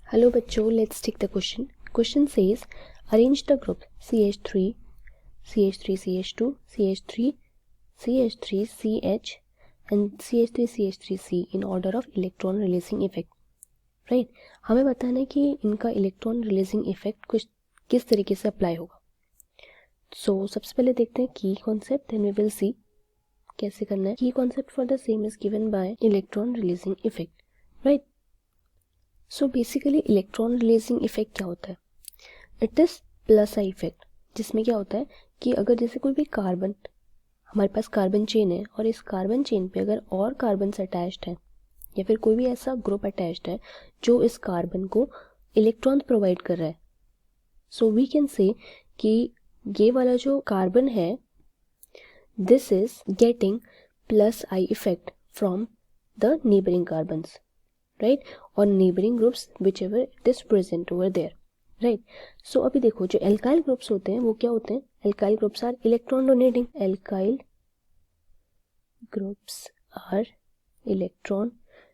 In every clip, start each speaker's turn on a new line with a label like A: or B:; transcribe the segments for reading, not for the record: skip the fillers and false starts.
A: Hello बच्चों, let's take the question. Question says arrange the group CH3, CH3, CH2, CH3, CH3, CH and CH3, CH3C in order of electron releasing effect. Right? हमें बताना है कि इनका electron releasing effect कुछ किस तरीके से अप्लाई होगा. सो सबसे पहले देखते हैं key concept, then we will see कैसे करना है. Key concept for the same is given by electron releasing effect. Right? So basically electron releasing effect क्या होता है? It is plus I effect, जिसमें क्या होता है कि अगर जैसे कोई भी कार्बन, हमारे पास कार्बन चेन है और इस कार्बन चेन पे अगर और कार्बन अटैच्ड है या फिर कोई भी ऐसा ग्रुप अटैच्ड है जो इस कार्बन को इलेक्ट्रॉन प्रोवाइड कर रहा है, सो वी कैन से कि ये वाला जो कार्बन है this is getting plus I effect from the neighbouring carbons. Right? और neighbouring groups which ever it is present over there. Right? So अभी देखो जो एल्काइल ग्रुप्स होते हैं वो क्या होते हैं? Alkyl groups are electron donating. Alkyl groups are electron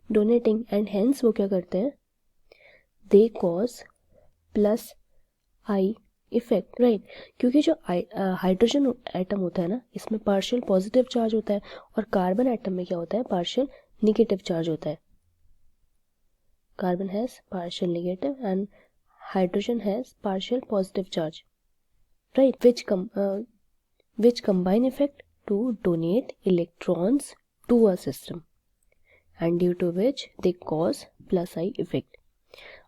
A: donating and hence वो क्या करते हैं? They cause plus I effect. Right? क्योंकि जो हाइड्रोजन एटम होता है ना, इसमें पार्शियल पॉजिटिव चार्ज होता है और कार्बन एटम में क्या होता है? पार्शियल निगेटिव चार्ज होता है. Carbon has partial negative and hydrogen has partial positive charge, right? Which combine effect to donate electrons to a system, and due to which they cause plus I effect.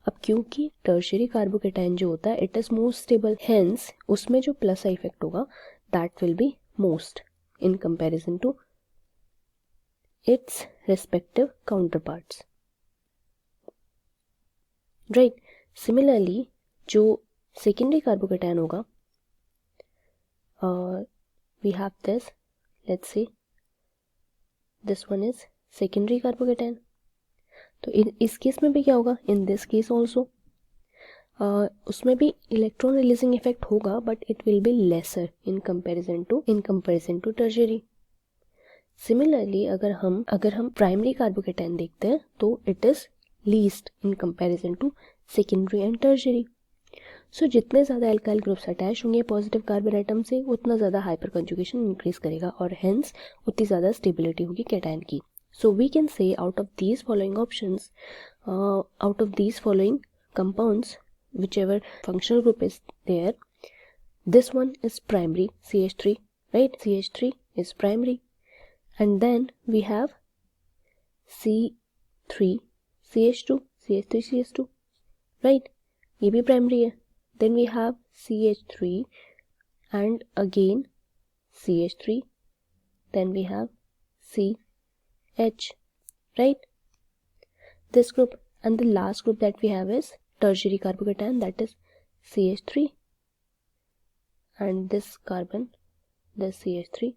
A: अब क्योंकि tertiary carbocation जो होता है it is most stable, hence उसमें जो plus I effect होगा that will be most in comparison to its respective counterparts. Right? Similarly जो secondary carbocation होगा, we have this, let's say this one is secondary carbocation. तो इस case में भी क्या होगा? इन दिस केस ऑल्सो उसमें भी इलेक्ट्रॉन रिलीजिंग इफेक्ट होगा but it will be lesser in comparison to tertiary. Similarly अगर हम प्राइमरी कार्बोकेटाइन देखते हैं तो it is least in comparison to secondary and tertiary. So जितने ज़्यादा एल्काइल ग्रुप्स अटैच होंगे पॉजिटिव कार्बन एटम से उतना ज़्यादा हाइपर कंजुगेशन इंक्रीज करेगा और हेंस उतनी ज़्यादा स्टेबिलिटी होगी कैटायन की. So we can say out of these following options, out of these following compounds whichever functional group is there, this one is primary CH3, right? CH3 is primary, and then we have C3 CH2, CH3 CH2, right? ये भी primary है. Then we have CH3 and again CH3, then we have CH, right? This group, and the last group that we have is tertiary carbocation, that is CH3 and this carbon, this CH3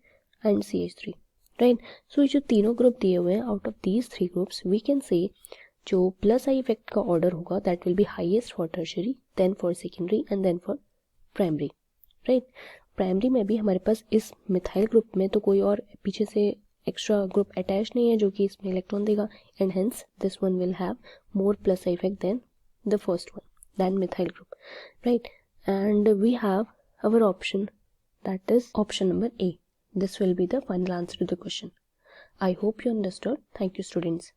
A: and CH3, right? So जो तीनों group दिए हुए हैं out of these three groups we can say जो plus I effect का order होगा that will be highest for tertiary, then for secondary and then for primary. Right? Primary में भी हमारे पास इस मिथाइल ग्रुप में तो कोई और पीछे से एक्स्ट्रा ग्रुप अटैच नहीं है जो कि इसमें इलेक्ट्रॉन देगा, and hence this one will have more plus I effect than the first one, than methyl group, right? And we have our option, that is option number A. This will be the final answer to the question. I hope you understood. Thank you, students.